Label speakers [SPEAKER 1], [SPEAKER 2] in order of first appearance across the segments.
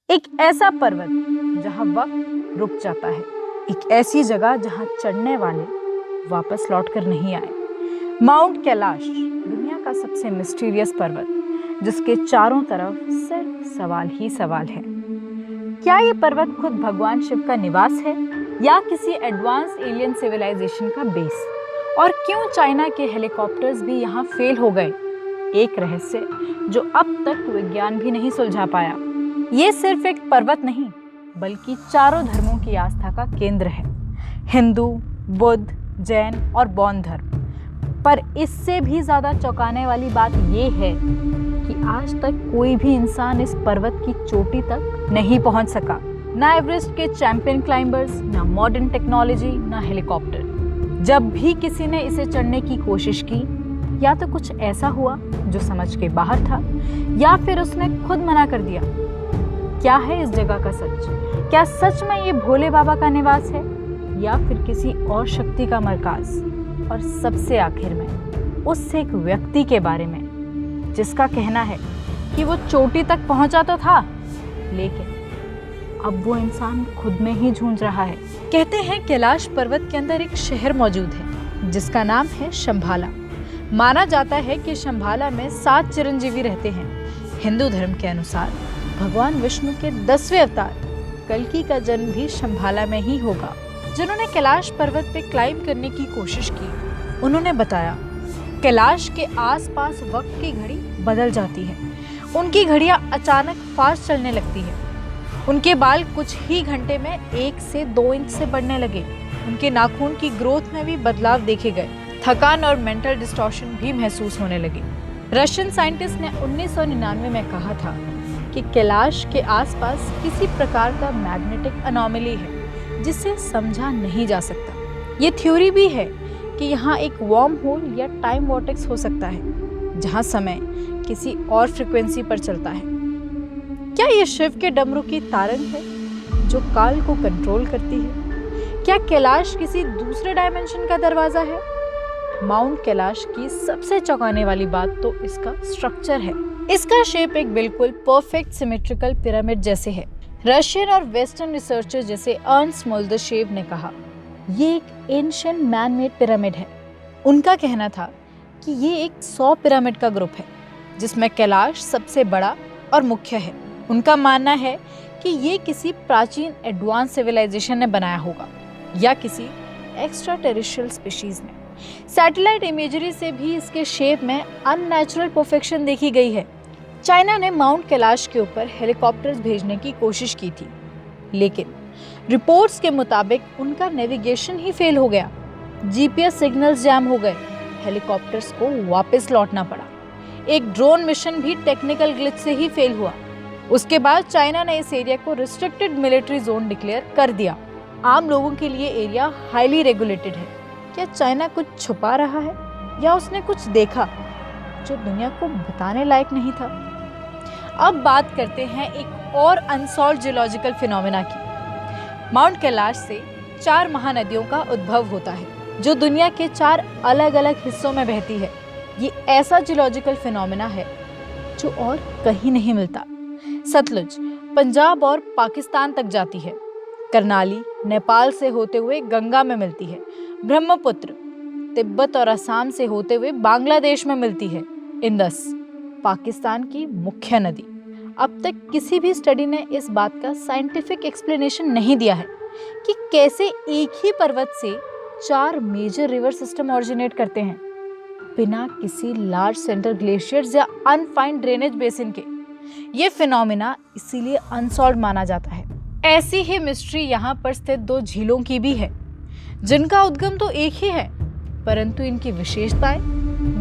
[SPEAKER 1] एक ऐसा पर्वत जहां वक्त रुक जाता है, एक ऐसी जगह जहां चढ़ने वाले वापस लौटकर नहीं आए। माउंट कैलाश, दुनिया का सबसे मिस्टीरियस पर्वत, जिसके चारों तरफ सिर्फ सवाल ही सवाल है। क्या ये पर्वत खुद भगवान शिव का निवास है या किसी एडवांस एलियन सिविलाइजेशन का बेस? और क्यों चाइना के हेलीकॉप्टर्स भी यहाँ फेल हो गए? एक रहस्य जो अब तक विज्ञान भी नहीं सुलझा पाया। ये सिर्फ एक पर्वत नहीं, बल्कि चारों धर्मों की आस्था का केंद्र है, हिंदू, बुद्ध, जैन और बौद्ध धर्म। पर इससे भी ज्यादा चौंकाने वाली बात ये है कि आज तक कोई भी इंसान इस पर्वत की चोटी तक नहीं पहुंच सका। ना एवरेस्ट के चैंपियन क्लाइंबर्स, ना मॉडर्न टेक्नोलॉजी, ना हेलीकॉप्टर। जब भी किसी ने इसे चढ़ने की कोशिश की, या तो कुछ ऐसा हुआ जो समझ के बाहर था, या फिर उसने खुद मना कर दिया। क्या है इस जगह का सच? क्या सच में ये भोले बाबा का निवास है या फिर किसी और शक्ति का मरकाज? और सबसे आखिर में उस एक व्यक्ति के बारे में जिसका कहना है कि वो चोटी तक पहुंचा तो था, लेकिन अब वो इंसान खुद में ही झूंझ रहा है। कहते हैं कैलाश पर्वत के अंदर एक शहर मौजूद है जिसका नाम है शंभाला। माना जाता है कि शंभाला में 7 चिरंजीवी रहते हैं। हिंदू धर्म के अनुसार भगवान विष्णु के 10वें अवतार कल्कि का जन्म भी शंभाला में ही होगा। जिन्होंने कैलाश पर्वत पे क्लाइंब करने की कोशिश की, उन्होंने बताया कैलाश के आसपास वक्त की घड़ी बदल जाती है। उनकी घड़ियां अचानक फास्ट चलने लगती है। उनके बाल कुछ ही घंटे में 1 से 2 इंच से बढ़ने लगे। उनके नाखून की ग्रोथ में भी बदलाव देखे गए। थकान और मेंटल डिस्टॉर्शन भी महसूस होने लगे। रशियन साइंटिस्ट ने 1999 में कहा था कि कैलाश के आसपास किसी प्रकार का मैग्नेटिक अनोमली है जिसे समझा नहीं जा सकता। ये थ्योरी भी है कि यहाँ एक वार्म होल या टाइम वॉर्टेक्स हो सकता है जहाँ समय किसी और फ्रिक्वेंसी पर चलता है। क्या ये शिव के डमरू की तारंग है जो काल को कंट्रोल करती है? क्या कैलाश किसी दूसरे डायमेंशन का दरवाजा है? माउंट कैलाश की सबसे चौंकाने वाली बात तो इसका स्ट्रक्चर है। इसका शेप एक बिल्कुल परफेक्ट सिमेट्रिकल पिरामिड जैसे है। रशियन और वेस्टर्न रिसर्चर जैसे अर्नस्ट मोल्दशेव ने कहा ये एक एंशिएंट मैन मेड पिरामिड है। उनका कहना था कि ये एक 100 पिरामिड का ग्रुप है जिसमें कैलाश सबसे बड़ा और मुख्य है। उनका मानना है कि ये किसी प्राचीन एडवांस सिविलाइजेशन ने बनाया होगा या किसी एक्स्ट्रा टेरेस्ट्रियल स्पीशीज ने। सैटेलाइट इमेजरी से भी इसके शेप में अननेचुरल परफेक्शन देखी गई है। चाइना ने माउंट कैलाश के ऊपर हेलीकॉप्टर्स भेजने की कोशिश की थी, लेकिन रिपोर्ट्स के मुताबिक उनका नेविगेशन ही फेल हो गया। जीपीएस सिग्नल्स जैम हो गए। हेलीकॉप्टर्स को वापस लौटना पड़ा। एक ड्रोन मिशन भी टेक्निकल ग्लिच से ही फेल हुआ। उसके बाद चाइना ने इस एरिया को रिस्ट्रिक्टेड मिलिट्री जोन डिक्लेयर कर दिया। आम लोगों के लिए एरिया हाईली रेगुलेटेड है। क्या चाइना कुछ छुपा रहा है या उसने कुछ देखा जो दुनिया को बताने लायक नहीं था? अब बात करते हैं एक और अनसॉल्व्ड जियोलॉजिकल फिनोमेना की। माउंट कैलाश से 4 महानदियों का उद्भव होता है जो दुनिया के 4 अलग अलग हिस्सों में बहती है। ये ऐसा जियोलॉजिकल फिनोमेना है जो और कहीं नहीं मिलता। सतलुज पंजाब और पाकिस्तान तक जाती है। करनाली नेपाल से होते हुए गंगा में मिलती है। ब्रह्मपुत्र तिब्बत और असम से होते हुए बांग्लादेश में मिलती है। इंदस पाकिस्तान की मुख्य नदी। अब तक किसी भी स्टडी ने इस बात का साइंटिफिक एक्सप्लेनेशन नहीं दिया है कि कैसे एक ही पर्वत से 4 मेजर रिवर सिस्टम ऑरिजिनेट करते हैं बिना किसी लार्ज सेंट्रल ग्लेशियर्स या अनफाइंड ड्रेनेज बेसिन के। ये फिनोमेना इसीलिए अनसॉल्व्ड माना जाता है। ऐसी ही मिस्ट्री यहाँ पर स्थित 2 झीलों की भी है जिनका उद्गम तो एक ही है, परंतु इनकी विशेषताएं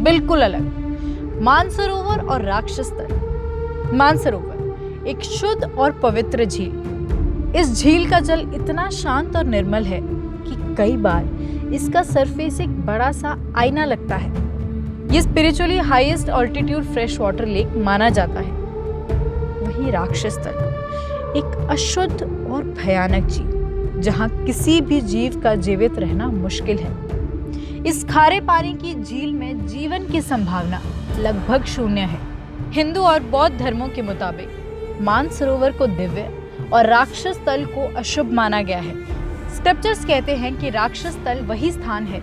[SPEAKER 1] बिल्कुल अलग। मानसरोवर और राक्षस तट। मानसरोवर एक शुद्ध और पवित्र झील। इस झील का जल इतना शांत और निर्मल है कि कई बार इसका सरफेस एक बड़ा सा आईना लगता है। ये spiritually highest altitude fresh water lake माना जाता है। वहीं राक्षस तट एक अशुद्ध और भयानक झील जहां किसी भी जीव का जीवित रहना मुश्किल है। इस खारे पानी की झील में जीवन की संभावना लगभग शून्य है। हिंदू और बौद्ध धर्मों के मुताबिक मानसरोवर को दिव्य और राक्षस तल को अशुभ माना गया है। स्क्रिप्चर्स कहते हैं कि राक्षस तल वही स्थान है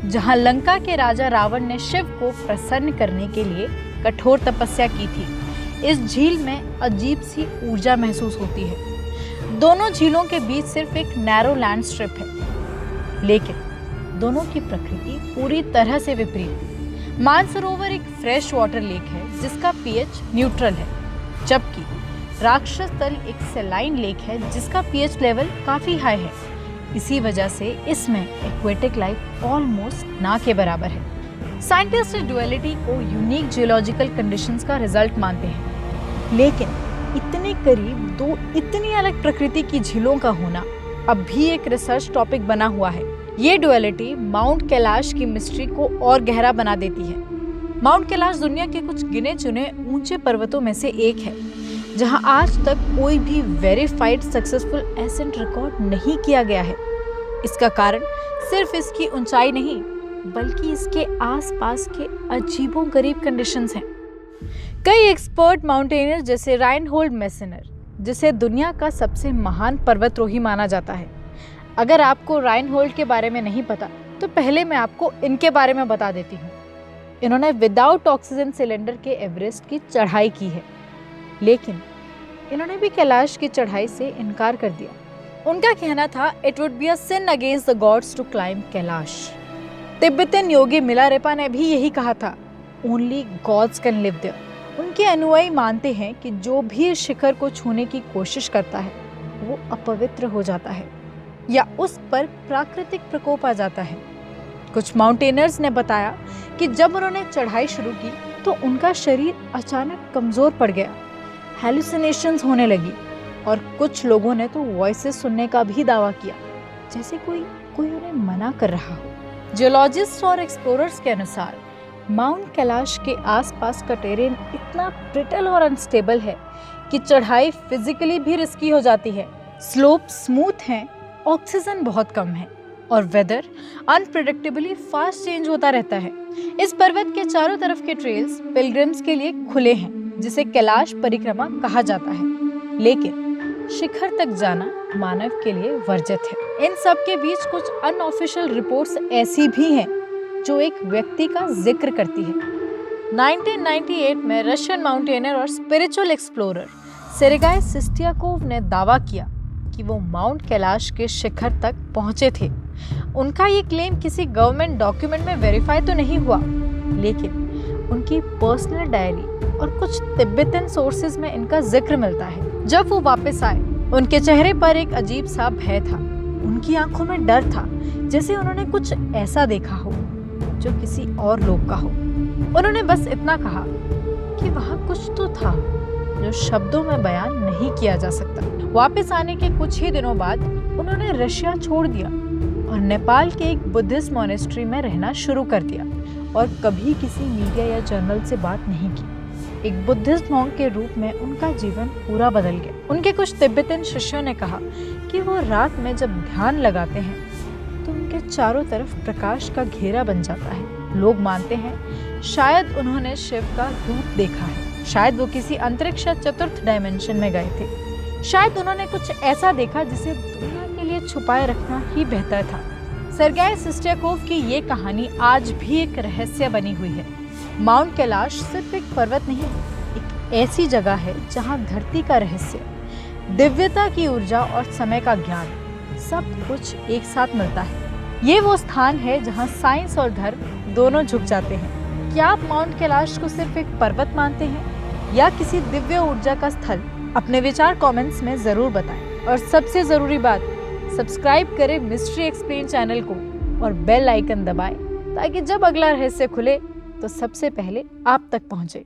[SPEAKER 1] जहां लंका के राजा रावण ने शिव को प्रसन्न करने के लिए कठोर तपस्या की थी। इस झील में अजीब सी ऊर्जा महसूस होती है। दोनों झीलों के बीच सिर्फ एक नैरो लैंड स्ट्रिप है, लेकिन दोनों की प्रकृति पूरी तरह से विपरीत। मानसरोवर एक फ्रेश वाटर लेक है जिसका पीएच न्यूट्रल है, जबकि राक्षस तल एक सैलाइन लेक है जिसका पीएच लेवल काफी हाई है। इसी वजह से इसमें एक्वेटिक लाइफ ऑलमोस्ट ना के बराबर है। साइंटिस्ट इस डुअलिटी को यूनिक जियोलॉजिकल कंडीशंस का रिजल्ट मानते हैं, लेकिन इतने करीब दो इतनी अलग प्रकृति की झीलों का होना अब भी एक रिसर्च टॉपिक बना हुआ है। ये डुअलिटी माउंट कैलाश की मिस्ट्री को और गहरा बना देती है। माउंट कैलाश दुनिया के कुछ गिने चुने ऊंचे पर्वतों में से एक है जहां आज तक कोई भी वेरीफाइड सक्सेसफुल एसेंट रिकॉर्ड नहीं किया गया है। इसका कारण सिर्फ इसकी ऊंचाई नहीं, बल्कि इसके आसपास के अजीबोगरीब कंडीशंस हैं। कई एक्सपर्ट माउंटेनियर जैसे राइनहोल्ड मैसेनर, जिसे दुनिया का सबसे महान पर्वतरोही माना जाता है। अगर आपको राइनहोल्ड के बारे में नहीं पता तो पहले मैं आपको इनके बारे में बता देती हूँ। इन्होंने विदाउट ऑक्सीजन सिलेंडर के एवरेस्ट की चढ़ाई की है, लेकिन इन्होंने भी कैलाश की चढ़ाई से इनकार कर दिया। उनका कहना था it would be a sin against the gods to climb Kailash. Tibetan yogi Milarepa ने भी यही कहा था, only gods can live there. उनके अनुयायी मानते हैं कि जो भी इस शिखर को छूने की कोशिश करता है वो अपवित्र हो जाता है या उस पर प्राकृतिक प्रकोप आ जाता है। कुछ माउंटेनर्स ने बताया कि जब उन्होंने चढ़ाई शुरू की तो उनका शरीर अचानक कमजोर पड़ गया, हैलुसिनेशंस होने लगी और कुछ लोगों ने तो वॉइसेस सुनने का भी दावा किया, जैसे कोई उन्हें मना कर रहा हो। जियोलॉजिस्ट और एक्सप्लोरर्स के अनुसार माउंट कैलाश के आसपास का टेरेन इतना ब्रिटल और अनस्टेबल है कि चढ़ाई फिजिकली भी रिस्की हो जाती है। स्लोप स्मूथ हैं, ऑक्सीजन बहुत कम है और वेदर अनप्रेडिक्टेबली फास्ट चेंज होता रहता है। इस पर्वत के चारों तरफ के ट्रेल्स पिलग्रिम्स के लिए खुले हैं, जिसे कैलाश परिक्रमा कहा जाता है, लेकिन शिखर तक जाना मानव के लिए वर्जित है। इन सब के बीच कुछ अनऑफिशियल रिपोर्ट्स ऐसी भी हैं जो एक व्यक्ति का जिक्र करती है। 1998 में रशियन माउंटेनियर और स्पिरिचुअल एक्सप्लोरर सेर्गेई सिस्टियाकोव ने दावा किया कि वो माउंट कैलाश के शिखर तक पहुंचे थे। उनका ये क्लेम किसी गवर्नमेंट डॉक्यूमेंट में वेरीफाई तो नहीं हुआ, लेकिन उनकी पर्सनल डायरी और कुछ तिब्बतन सोर्सेज में इनका जिक्र मिलता है। जब वो वापस आए, उनके चेहरे पर एक अजीब सा भय था। उनकी आंखों में डर था, जैसे उन्होंने कुछ ऐसा देखा हो जो किसी और लोग का हो। उन्होंने बस इतना कहा कि वहाँ कुछ तो था जो शब्दों में बयान नहीं किया जा सकता। वापस आने के कुछ ही दिनों बाद उन्होंने रशिया छोड़ दिया और नेपाल के एक बुद्धिस्ट मॉनेस्ट्री में रहना शुरू कर दिया और कभी किसी मीडिया या जर्नल से बात नहीं की। एक बुद्धिस्ट मॉन्क के रूप में उनका जीवन पूरा बदल गया। उनके कुछ तिब्बतन शिष्यों ने कहा कि वो रात में जब ध्यान लगाते हैं तो उनके चारों तरफ प्रकाश का घेरा बन जाता है। लोग मानते हैं शायद उन्होंने शिव का रूप देखा है, शायद वो किसी अंतरिक्ष या चतुर्थ डायमेंशन में गए थे, शायद उन्होंने कुछ ऐसा देखा जिसे दुनिया के लिए छुपाए रखना ही बेहतर था। सेर्गेई सिस्टियाकोव की ये कहानी आज भी एक रहस्य बनी हुई है। माउंट कैलाश सिर्फ एक पर्वत नहीं, एक ऐसी जगह है जहां धरती का रहस्य, दिव्यता की ऊर्जा और समय का ज्ञान सब कुछ एक साथ मिलता है। ये वो स्थान है जहां साइंस और धर्म दोनों झुक जाते हैं। क्या आप माउंट कैलाश को सिर्फ एक पर्वत मानते हैं या किसी दिव्य ऊर्जा का स्थल? अपने विचार कमेंट्स में जरूर बताएं और सबसे जरूरी बात, सब्सक्राइब करें मिस्ट्री एक्सप्लेन चैनल को और बेल आइकन दबाएं ताकि जब अगला रहस्य खुले तो सबसे पहले आप तक पहुंचे।